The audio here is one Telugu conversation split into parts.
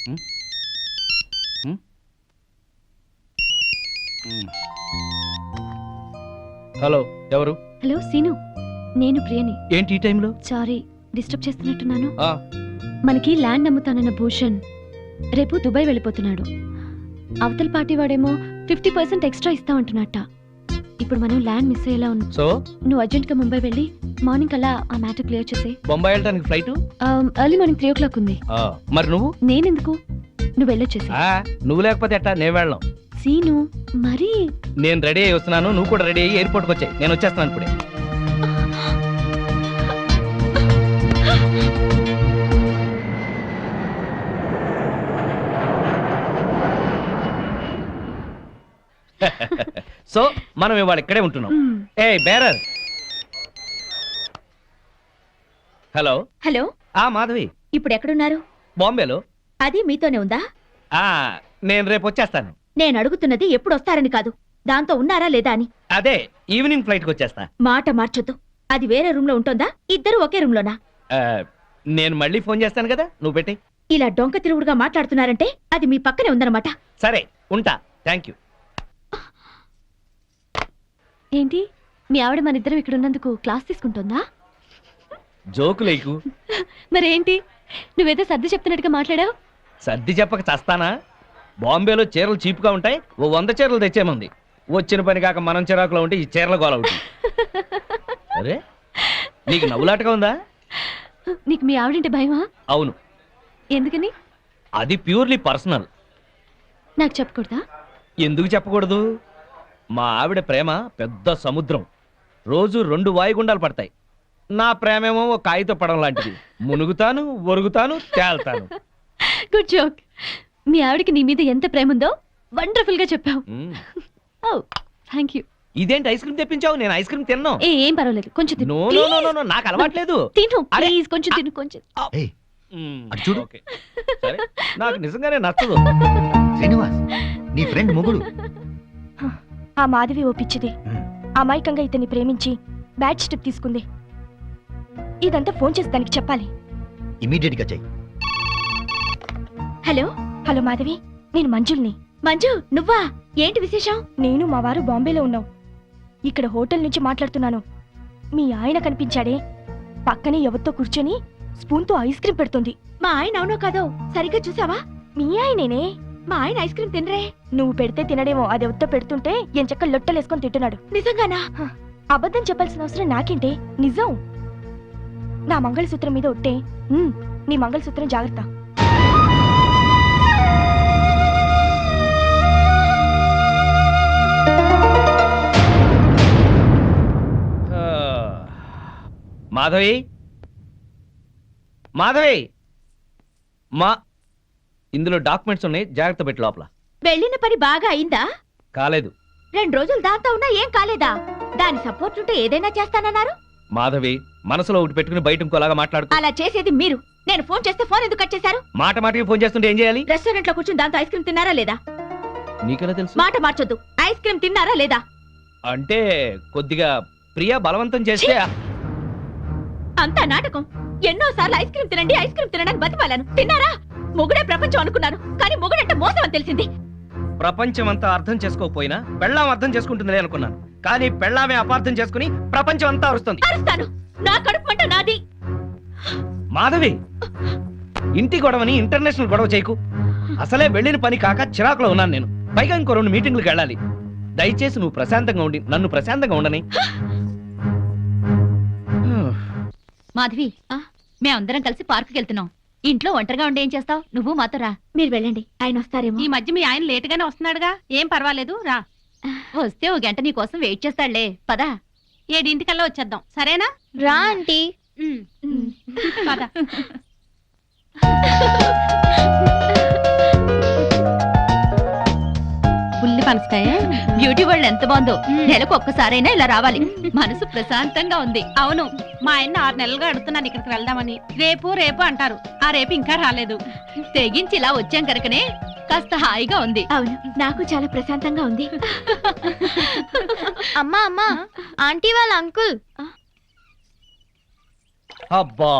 హలో, ఎవరు? హలో సీను, నేను ప్రియని. ఏంటి ఈ టైంలో? సారీ, డిస్టర్బ్ చేస్తున్నట్టున్నాను. మనకి ల్యాండ్ అమ్ముతానన్న భూషణ్ రేపు దుబాయ్ వెళ్ళిపోతున్నాడు. అవతల పార్టీ వాడేమో 50% ఎక్స్ట్రా ఇస్తా అంటున్నట్ట. ఇప్పుడు మనం ల్యాండ్ మిస్ అయ్యేలా ఉన్నాం. సో నువ్వు అర్జెంట్ గా ముంబై వెళ్ళి మార్నింగ్ అలా ఆ మ్యాటర్ క్లియర్ చేసే. బొంబాయి వెళ్ళడానికి ఫ్లైట్ ఎర్లీ మార్నింగ్ 3 o'clock ఉంది. మరి నువ్వు? నేనెందుకు, నువ్వు వెళ్ళొచ్చేసి. నువ్వు లేకపోతే ఎట్టా, నేను వెళ్ళాం. సీను మరి నేను రెడీ అయ్యి వస్తున్నాను, నువ్వు కూడా రెడీ అయ్యి ఎయిర్పోర్ట్కి వచ్చాయి. నేను వచ్చేస్తాను ఇప్పుడే. సో మనం ఇవాళ ఇక్కడే ఉంటున్నాం. ఏ బేరర్. Hello hello. మాధవి, ఇప్పుడు ఎక్కడున్నారు? బాంబేలో. అది మీతోనే ఉందా? నేను రేపు వచ్చేస్తాను. నేను అడుగుతున్నది ఎప్పుడు వస్తారని కాదు, దాంతో ఉన్నారా లేదా అని. అదే ఈవినింగ్ ఫ్లైట్ కి వచ్చేస్తా. మాట మార్చొద్దు. అది వేరే రూమ్ లో ఉంటుందా, ఇద్దరు ఒకే రూమ్ లోనా? నేను మళ్ళీ ఫోన్ చేస్తాను కదా, నువ్వు పెట్టి. ఇలా డొంక తిరుగుడుగా మాట్లాడుతున్నారంటే అది మీ పక్కనే ఉందన్నమాట. సరే ఉంటా, థ్యాంక్ యూ. ఏంటి, మీ ఆవిడ మన ఇద్దరం ఇక్కడ ఉన్నందుకు క్లాస్ తీసుకుంటుందా? జోకులేకు. మరేంటి, నువ్వేదో సర్ది చెప్తున్నట్టుగా మాట్లాడావు. సర్ది చెప్పక చస్తానా? బాంబేలో చీరలు చీపుగా ఉంటాయి, ఓ 100 చీరలు తెచ్చేమంది. వచ్చిన పని కాక మనం చిరాకులో ఉంటే ఈ చీరల గోల అవుతుంది. అరే, నీకు నవ్వులాటగా ఉందా? నీకు మీ ఆవిడంటే భయమా? అవును. ఎందుకని? అది ప్యూర్లీ పర్సనల్. నాకు చెప్పకూడదా? ఎందుకు చెప్పకూడదు? మా ఆవిడ ప్రేమ పెద్ద సముద్రం, రోజు 2 వాయుగుండాలు పడతాయి. నా ప్రేమేమో ఒక కాగిత పడం లాంటిది, మునుగుతాను, ఒరుగుతాను, తేల్తాను. Good joke. మీ ఆవిడకి నీ మీద ఎంత ప్రేమ ఉందో వండర్ఫుల్ గా చెప్పావు. Thank you. ఇదేంటి ఐస్ క్రీమ్ తెప్పించావు? నేను ఐస్ క్రీమ్ తిన్నాను. ఏం పర్వాలేదు, కొంచెం తిను. నో, నాకు అలవాట్లేదు. తిను ప్లీజ్, కొంచెం తిను, కొంచెం. చూడు, సరే, నాకు నిజంగానే నచ్చదు. శ్రీనివాస్, నీ ఫ్రెండ్ మొగుడు. ఆ మాధవి ఓపిచ్చిది. అమాయకంగా ఇతన్ని ప్రేమించి బ్యాడ్ స్టెప్ తీసుకుంది. ఇదంతా ఫోన్ చేసి దానికి చెప్పాలి. ఇమీడియట్ గా చెయ్యి. హలో. హలో మాధవి, నేను మంజుల్ని. మంజు, నువ్వా? ఏంటి విశేషం? నేను మా వారు బాంబేలో ఉన్నాం. ఇక్కడ హోటల్ నుంచి మాట్లాడుతున్నాను. మీ ఆయన కనిపించాడే, పక్కనే ఎవరితో కూర్చొని స్పూన్తో ఐస్ క్రీమ్ పెడుతుంది. మా ఆయన అవునో కాదో సరిగ్గా చూసావా? మీ ఆయనేనే. మా ఆయన ఐస్ క్రీమ్ తినరే. నువ్వు పెడితే తినడేమో, అది ఎవరితో పెడుతుంటే ఎంచక్క లొట్టలేసుకొని తింటున్నాడు. నిజంగానా? అబద్ధం చెప్పాల్సిన అవసరం నాకేంటే, నిజం. నా మంగళసూత్రం మీద ఒట్టే. నీ మంగళసూత్రం జాగ్రత్త. మాధవి, మాధవి, ఇందులో డాక్యుమెంట్స్ ఉన్నాయి, జాగ్రత్త పెట్టి లోపల. వెళ్ళిన పని బాగా అయిందా? కాలేదు. 2 రోజులు దాంతో ఉన్నా ఏం కాలేదా? దాని సపోర్ట్ ఉంటే ఏదైనా చేస్తానన్నారు. మాధవి, మనసులో ఒకటి పెట్టుకుని బయట ఇంకోలాగా మాట్లాడు. అలా చేసేది మీరు. నేను ఫోన్ చేస్తే ఫోన్ ఎందుకు కట్ చేశారు? మాటికి ఫోన్ చేస్తుంటే ఏం చేయాలి? రెస్టారెంట్ లో కూర్చుని దాంతో ఐస్ క్రీమ్ తిన్నారా లేదా? నీకెలా తెలుసు? మాట మార్చొద్దు. ఐస్ క్రీమ్ తిన్నారా లేదా? అంటే కొద్దిగా ప్రియా బలవంతం చేస్తే. అంతా నాటకం. ఎన్నోసార్లు ఐస్ క్రీమ్ తినండి, ఐస్ క్రీమ్ తినడానికి బతిమాలను. తిన్నారా? మొగుడే ప్రపంచం అనుకున్నాను, కానీ మొగుడంటే మోసం అని తెలిసింది. ప్రపంచం అంతా అర్థం చేసుకోకపోయినా పెళ్ళాం అర్థం చేసుకుంటుందిలే అనుకున్నాను, కానీ పెళ్ళామే అపార్థం చేసుకుని ప్రపంచం అంతా అరుస్తుంది. అరుస్తాను, నా కడుపు మంట నాది. మాధవి, ఇంటి గొడవని ఇంటర్నేషనల్ గొడవ చేయకు. అసలే వెళ్ళిన పని కాక చిరాకులో ఉన్నాను నేను. పైగా ఇంకో 2 మీటింగ్లకు వెళ్ళాలి. దయచేసి నువ్వు ప్రశాంతంగా ఉండి నన్ను ప్రశాంతంగా ఉండని. మాధవి, మేమందరం కలిసి పార్కుకి వెళ్తున్నాం. ఇంట్లో ఒంటరిగా ఉండి ఏం చేస్తావు? నువ్వు మాతో రా. మీరు వెళ్ళండి, ఆయన వస్తారేమో. ఈ మధ్య మీ ఆయన లేటుగానే వస్తున్నాడుగా, ఏం పర్వాలేదు, రా. వస్తే 1 గంట నీ కోసం వెయిట్ చేస్తాడులే. పదా. 7 వచ్చేద్దాం, సరేనా? రా ఆంటీ. పద. పుల్లి పనసకాయ. బ్యూటీ వరల్డ్ ఎంత బాగుందో. నెలకు ఒక్కసారైనా ఇలా రావాలి. మనసు ప్రశాంతంగా ఉంది. అవును, మా ఆయన 6 నెలలుగా అడుగుతున్నాను ఇక్కడికి వెళ్దామని. రేపు అంటారు. ఆ రేపు ఇంకా రాలేదు. తెగించి ఇలా వచ్చాం కనుకనే కాస్త హాయిగా ఉంది. అవును, నాకు చాలా ప్రశాంతంగా ఉంది. అమ్మా, ఆంటీ వాళ్ళ అంకుల్. అబ్బా,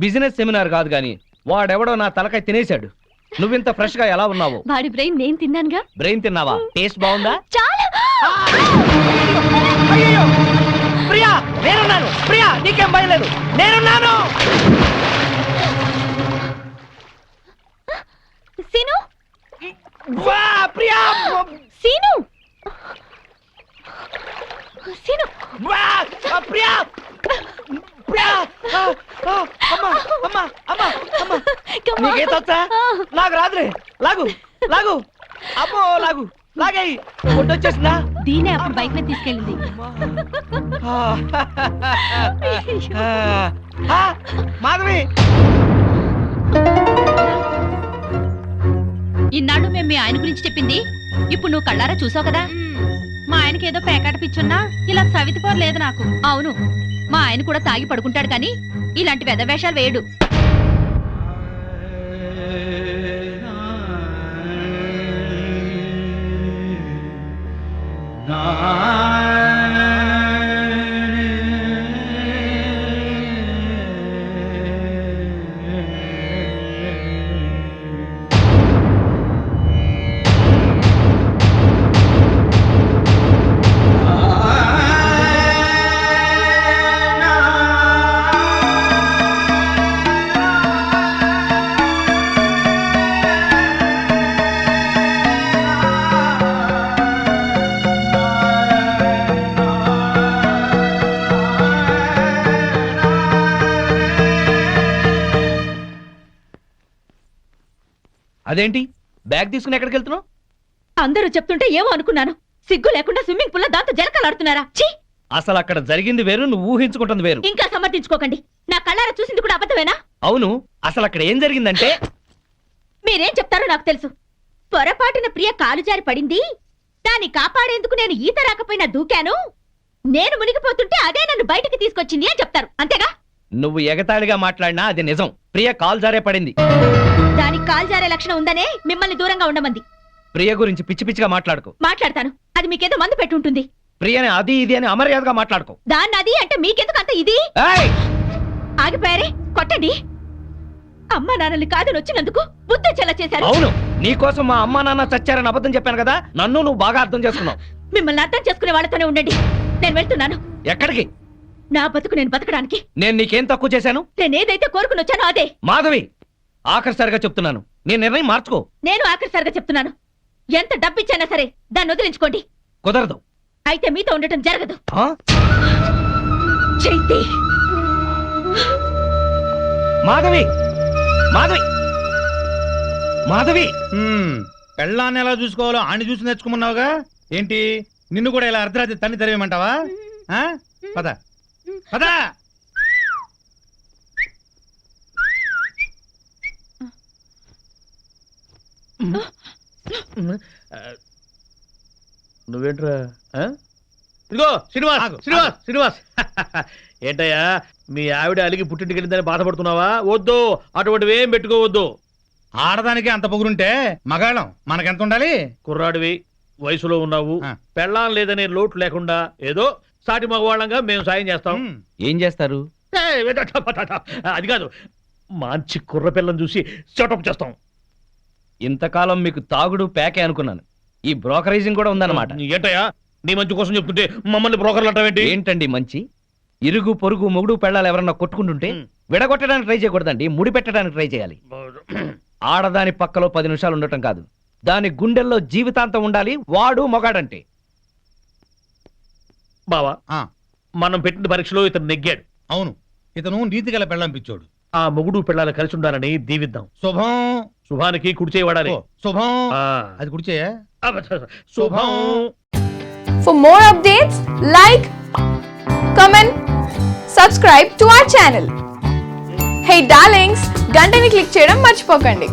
బిజినెస్ సెమినార్ కాదు గాని వాడెవడో నా తలకాయ తినేశాడు. నువ్వింత ఫ్రెష్ గా ఎలా ఉన్నావు? వాడి బ్రెయిన్ నేను తిన్నానుగా. బ్రెయిన్ తిన్నావా? టేస్ట్ బాగుందా? చాలా. అయ్యయ్యో! ప్రియా నేనున్నాను. ప్రియా నీకేం భయం లేదు, నేనున్నాను. సీను, వా ప్రియా! Scene, scene. వా ప్రియా! ప్రియా! అమ్మా అమ్మా అమ్మా అమ్మా! నీకేతొచ్చా? నాకు రాదులే. లాగు లాగు. అమ్మో లాగు. లాగేయి. వచ్చేసిందా? దీనే అప్పుడు బైక్ మీద తీసుకెళ్ళింది. మాధవి ఇన్నాళ్ళు మేము మీ ఆయన గురించి చెప్పింది ఇప్పుడు నువ్వు కళ్ళారా చూసావు కదా. మా ఆయనకి ఏదో పేకాట పిచ్చున్నా ఇలా సవితిపోరు లేదు నాకు. అవును, మా ఆయన కూడా తాగి పడుకుంటాడు కానీ ఇలాంటి వెధవేషాలు వేయడు. అదేంటి బ్యాగ్ తీసుకుని ఎక్కడికి వెళ్తున్నావు? అందరూ చెప్తుంటే ఏమో అనుకున్నాను. సిగ్గు లేకుండా స్విమ్మింగ్ పూల్ లో దాంతో జలకలాడుతున్నారా? ఛీ! అసలు అక్కడ జరిగింది వేరు, నువ్వు ఊహించుకుంటుంది వేరు. ఇంకా సమర్థించుకోకండి. నా కళ్ళారా చూసింది కూడా అబద్ధమేనా? అవును, అసలు అక్కడ ఏం జరిగిందంటే మీరేం చెప్తారో నాకు తెలుసు. పొరపాటున ప్రియ కాలు జారి పడింది. దాన్ని కాపాడేందుకు నేను ఈత రాకపోయినా దూకాను. నేను మునిగిపోతుంటే అదే నన్ను బయటికి తీసుకొచ్చింది అని చెప్తారు, అంతేగా? నువ్వు ఎగతాళిగా మాట్లాడినా అది నిజం. ప్రియ కాల్ జారే పడింది. దానికి కాలు జారే లక్షణం ఉందనే మిమ్మల్ని దూరంగా ఉండమంది. ప్రియ గురించి పిచ్చి పిచ్చిగా మాట్లాడుకో. మాట్లాడతాను, అది మీకేదో మందు పెట్టుంటుంది. ప్రియని అది ఇది అని అమర్యాదగా మాట్లాడుకో. దాన్ని అది అంటే మీకెందుకు అంత ఇది? ఏయ్! ఆగిపోయారే, కొట్టండి. అమ్మా నాన్నల్ని కాదని వచ్చినందుకు బుద్ధి చెల్ల చేశారు. అవును, నీకోసం మా అమ్మా నాన్న చచ్చారని అబద్ధం చెప్పాను కదా, నన్ను నువ్వు బాగా అర్థం చేసుకున్నావు. మిమ్మల్ని అర్థం చేసుకునే వాళ్ళతోనే ఉండండి. నేను వెళ్తున్నాను. ఎక్కడికి? నా బతుకు నేను బతకడానికి. నేను నీకేం తక్కువ చేశాను? నేనేదైతే కోరుకుని వచ్చానో అదే. మాధవి, ఆఖరిసారిగా చెప్తున్నాను, నీ నిర్ణయం మార్చుకో. నేను ఆఖరిసారిగా చెప్తున్నాను, ఎంత డబ్బిచ్చైనా సరే దాన్ని వదిలించుకోండి. కుదరదు. అయితే మీతో ఉండటం జరగదు. ఆ? చైతి, మాధవి, మాధవి, మాధవి! పెళ్ళాన్ని ఎలా చూసుకోవాలో ఆని చూసి నేర్చుకోమన్నావుగా. ఏంటి నిన్ను కూడా ఇలా అర్ధరాత్రి తన్ని తెరవేయమంటావా? ఆ? పద పద. నువ్వేంట్రా? ఇదిగో శ్రీనివాస్, శ్రీనివాస్, శ్రీనివాస్! ఏంటయ్యా, మీ ఆవిడ అలిగి పుట్టింటికి వెళ్ళిందని బాధపడుతున్నావా? వద్దు, అటువంటివి ఏం పెట్టుకోవద్దు. ఆడదానికి అంత పొగురుంటే మగాళ్ళం మనకెంత ఉండాలి? కుర్రాడివి, వయసులో ఉన్నావు, ఆ. పెళ్ళాం లేదనే లోటు లేకుండా ఏదో సాటి మగవాళ్ళంగా మేము సాయం చేస్తాం. ఏం చేస్తారు? అది కాదు, మంచి కుర్ర పిల్లని చూసి సెటప్ చేస్తాం. ఇంతకాలం మీకు తాగుడు ప్యాకే అనుకున్నాను, ఈ బ్రోకరేజింగ్ కూడా ఉందన్నమాట. ఏంటయ్యా, నీ మంచి కోసం చెప్తుంటే మమ్మల్ని బ్రోకర్లు అంటావేంటి? ఏంటండి మంచి? ఇరుగు పొరుగు మొగుడు పెళ్ళాలు ఎవరన్నా కొట్టుకుంటుంటే విడగొట్టడానికి ట్రై చేయకూడదండి, ముడి పెట్టడానికి ట్రై చేయాలి. ఆడదాని పక్కలో 10 నిమిషాలు ఉండటం కాదు, దాని గుండెల్లో జీవితాంతం ఉండాలి. వాడు మొగాడంటే. బావా, ఆ. మనం పెట్టిన పరీక్షలో ఇతను నెగ్గాడు. అవును, ఇతను నీతి గల పెళ్ళంపించోడు. ఆ మొగుడు పిల్లలు కలిసి ఉండాలని దీవిద్దాం. శుభం. శుభానికి కుడిచే వాడాలి. ఓ, శుభం. ఆ. అది కుడిచేయా? శుభం. For more updates, like, comment, subscribe to our channel. Hey darlings, గంటని click చేయడం మర్చిపోకండి.